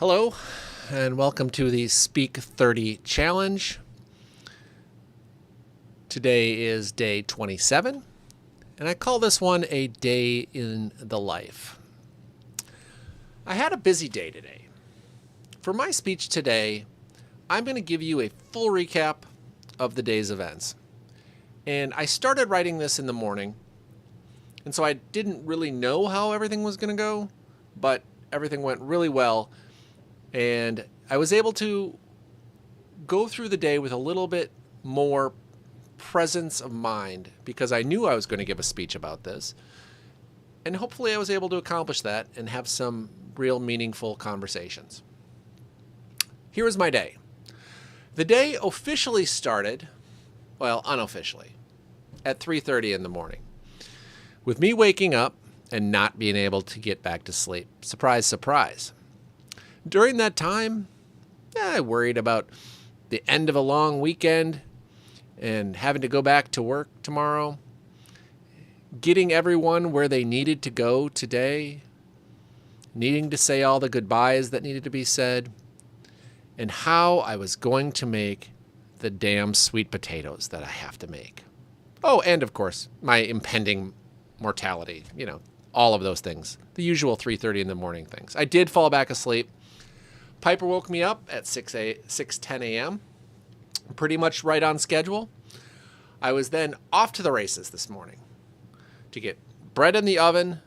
Hello, and welcome to the Speak 30 Challenge. Today is day 27, and I call this one a day in the life. I had a busy day today. For my speech today, I'm going to give you a full recap of the day's events. And I started writing this in the morning, and so I didn't really know how everything was going to go, but everything went really well. And I was able to go through the day with a little bit more presence of mind because I knew I was going to give a speech about this. And hopefully I was able to accomplish that and have some real meaningful conversations. Here was my day. The day officially started, well, unofficially, at 3:30 in the morning, with me waking up and not being able to get back to sleep. Surprise, surprise. During that time, I worried about the end of a long weekend and having to go back to work tomorrow, getting everyone where they needed to go today, needing to say all the goodbyes that needed to be said, and how I was going to make the damn sweet potatoes that I have to make. Oh, and of course, my impending mortality, all of those things, the usual 3:30 in the morning things. I did fall back asleep. Piper woke me up at 6:10 a.m., pretty much right on schedule. I was then off to the races this morning to get bread in the oven,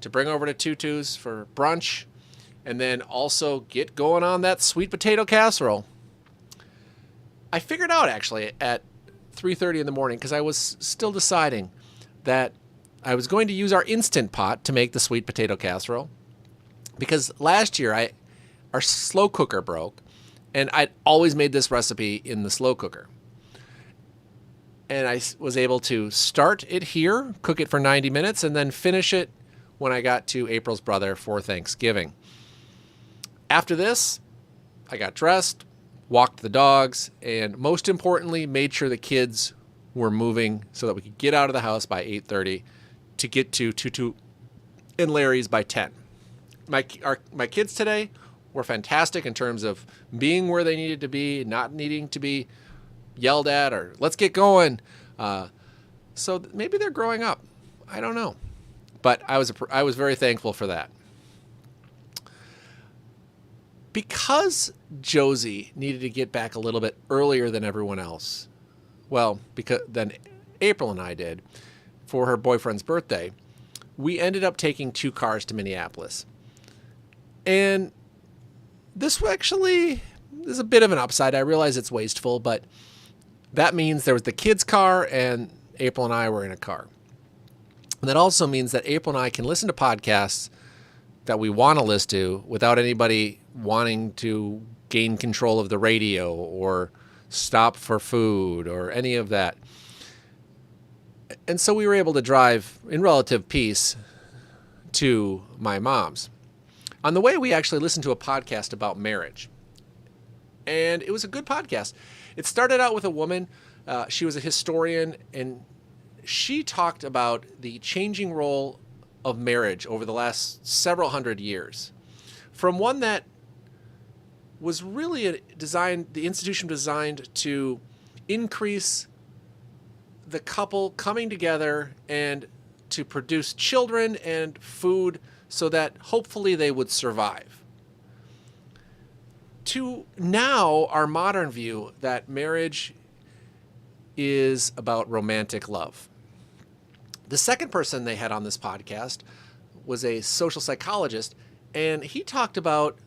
to bring over to Tutu's for brunch, and then also get going on that sweet potato casserole. I figured out actually at 3:30 in the morning, because I was still deciding that I was going to use our Instant Pot to make the sweet potato casserole, because last year our slow cooker broke, and I'd always made this recipe in the slow cooker. And I was able to start it here, cook it for 90 minutes, and then finish it when I got to April's brother for Thanksgiving. After this, I got dressed, walked the dogs, and most importantly, made sure the kids were moving so that we could get out of the house by 8:30 to get to Tutu and Larry's by 10. My kids today were fantastic in terms of being where they needed to be, not needing to be yelled at or let's get going. So maybe they're growing up. I don't know. But I was very thankful for that. Because Josie needed to get back a little bit earlier than everyone else, than April and I did, for her boyfriend's birthday, we ended up taking 2 cars to Minneapolis. And this actually is a bit of an upside. I realize it's wasteful, but that means there was the kids' car and April and I were in a car. And that also means that April and I can listen to podcasts that we want to listen to without anybody wanting to gain control of the radio or stop for food or any of that. And so we were able to drive in relative peace to my mom's. On the way, we actually listened to a podcast about marriage. And it was a good podcast. It started out with a woman. She was a historian, and she talked about the changing role of marriage over the last several hundred years. From one that was really the institution designed to increase the couple coming together and to produce children and food so that hopefully they would survive. To now, our modern view that marriage is about romantic love. The second person they had on this podcast was a social psychologist, and he talked about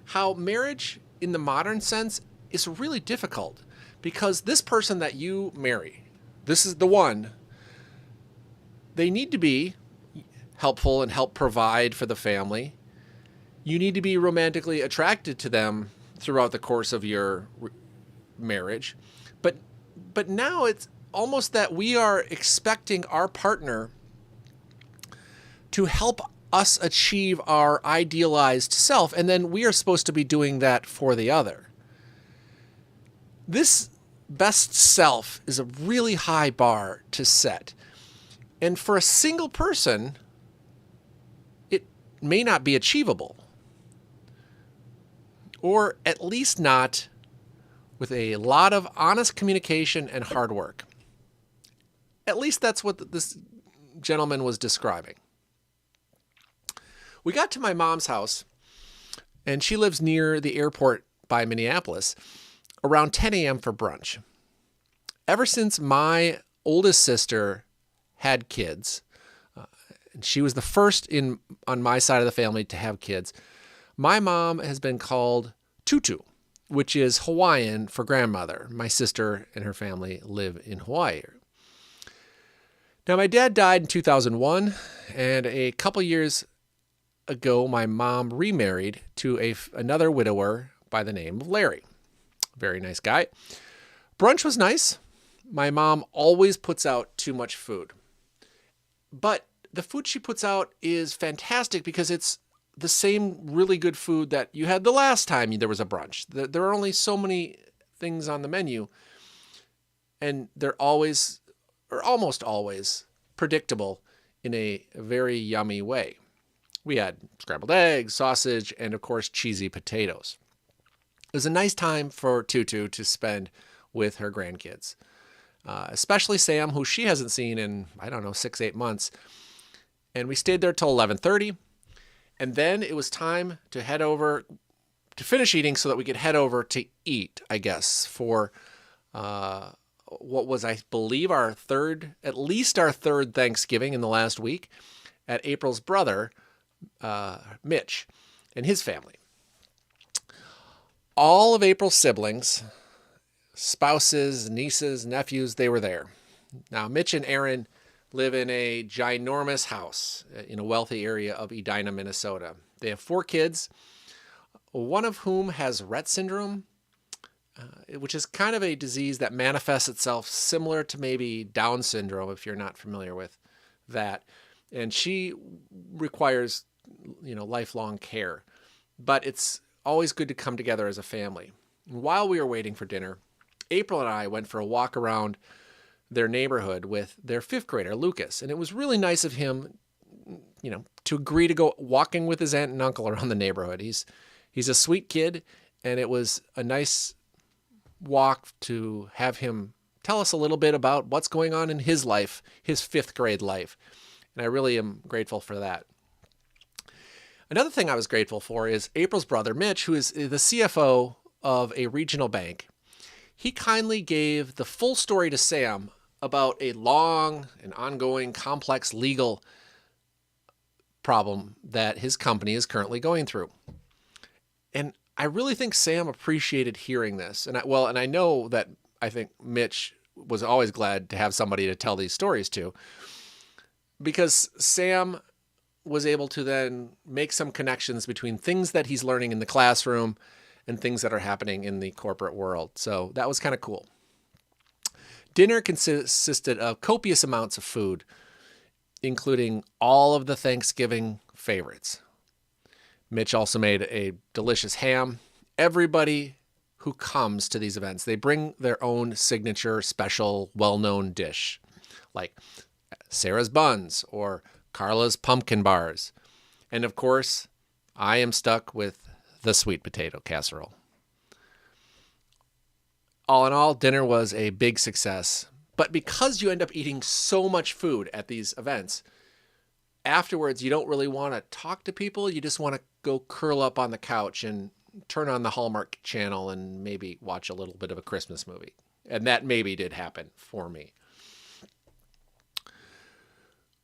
how marriage in the modern sense is really difficult because this person that you marry, this is the one, they need to be helpful and help provide for the family. You need to be romantically attracted to them throughout the course of your marriage. But now it's almost that we are expecting our partner to help us achieve our idealized self, and then we are supposed to be doing that for the other. This best self is a really high bar to set. And for a single person, it may not be achievable. or at least not with a lot of honest communication and hard work. At least that's what this gentleman was describing. We got to my mom's house, and she lives near the airport by Minneapolis, around 10 a.m. for brunch. Ever since my oldest sister had kids, and she was the first on my side of the family to have kids, my mom has been called Tutu, which is Hawaiian for grandmother. My sister and her family live in Hawaii. Now, my dad died in 2001, and a couple years ago, my mom remarried to another widower by the name of Larry. Very nice guy. Brunch was nice. My mom always puts out too much food. But the food she puts out is fantastic because it's the same really good food that you had the last time there was a brunch. There are only so many things on the menu, and they're always, or almost always, predictable in a very yummy way. We had scrambled eggs, sausage, and of course, cheesy potatoes. It was a nice time for Tutu to spend with her grandkids, especially Sam, who she hasn't seen in, 6-8 months. And we stayed there till 11:30. And then it was time to head over to finish eating so that we could head over to eat, I guess, for what was, I believe, at least our third Thanksgiving in the last week at April's brother, Mitch, and his family. All of April's siblings, spouses, nieces, nephews, they were there. Now, Mitch and Aaron live in a ginormous house in a wealthy area of Edina, Minnesota. They have 4 kids, one of whom has Rett syndrome, which is kind of a disease that manifests itself similar to maybe Down syndrome, if you're not familiar with that. And she requires, lifelong care. But it's always good to come together as a family. And while we were waiting for dinner, April and I went for a walk around their neighborhood with their 5th grader, Lucas. And it was really nice of him, to agree to go walking with his aunt and uncle around the neighborhood. He's a sweet kid, and it was a nice walk to have him tell us a little bit about what's going on in his life, his 5th grade life. And I really am grateful for that. Another thing I was grateful for is April's brother, Mitch, who is the CFO of a regional bank. He kindly gave the full story to Sam about a long and ongoing complex legal problem that his company is currently going through. And I really think Sam appreciated hearing this. And I know that I think Mitch was always glad to have somebody to tell these stories to, because Sam was able to then make some connections between things that he's learning in the classroom and things that are happening in the corporate world. So that was kind of cool. Dinner consisted of copious amounts of food, including all of the Thanksgiving favorites. Mitch also made a delicious ham. Everybody who comes to these events, they bring their own signature, special, well-known dish, like Sarah's buns or Carla's pumpkin bars. And of course, I am stuck with the sweet potato casserole. All in all, dinner was a big success. But because you end up eating so much food at these events, afterwards you don't really want to talk to people. You just want to go curl up on the couch and turn on the Hallmark channel and maybe watch a little bit of a Christmas movie. And that maybe did happen for me.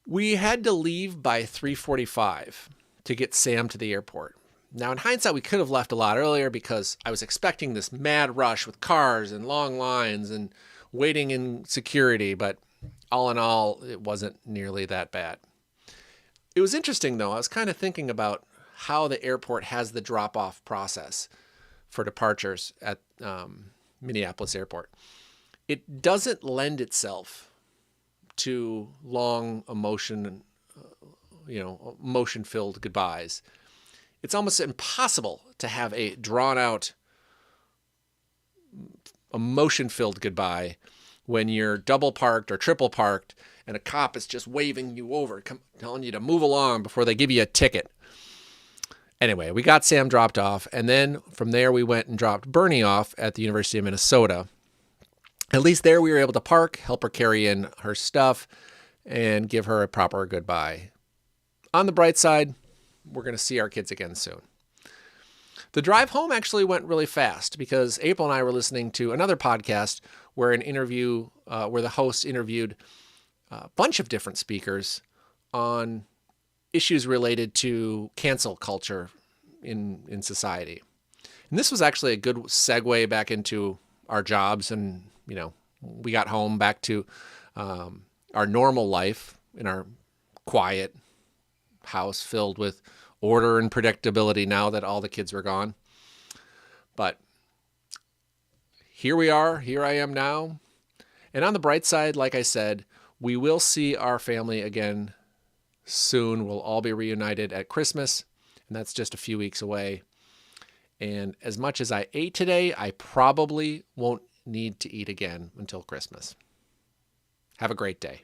We had to leave by 3:45 to get Sam to the airport. Now, in hindsight, we could have left a lot earlier because I was expecting this mad rush with cars and long lines and waiting in security, but all in all, it wasn't nearly that bad. It was interesting, though. I was kind of thinking about how the airport has the drop-off process for departures at Minneapolis Airport. It doesn't lend itself to long emotion-filled goodbyes. It's almost impossible to have a drawn-out, emotion-filled goodbye when you're double parked or triple parked and a cop is just waving you over, telling you to move along before they give you a ticket. Anyway, we got Sam dropped off, and then from there we went and dropped Bernie off at the University of Minnesota. At least there we were able to park, help her carry in her stuff, and give her a proper goodbye. On the bright side, we're going to see our kids again soon. The drive home actually went really fast because April and I were listening to another podcast where where the host interviewed a bunch of different speakers on issues related to cancel culture in society. And this was actually a good segue back into our jobs. And, we got home back to our normal life in our quiet house filled with order and predictability now that all the kids were gone. But here we are. Here I am now. And on the bright side, like I said, we will see our family again soon. We'll all be reunited at Christmas, and that's just a few weeks away. And as much as I ate today, I probably won't need to eat again until Christmas. Have a great day.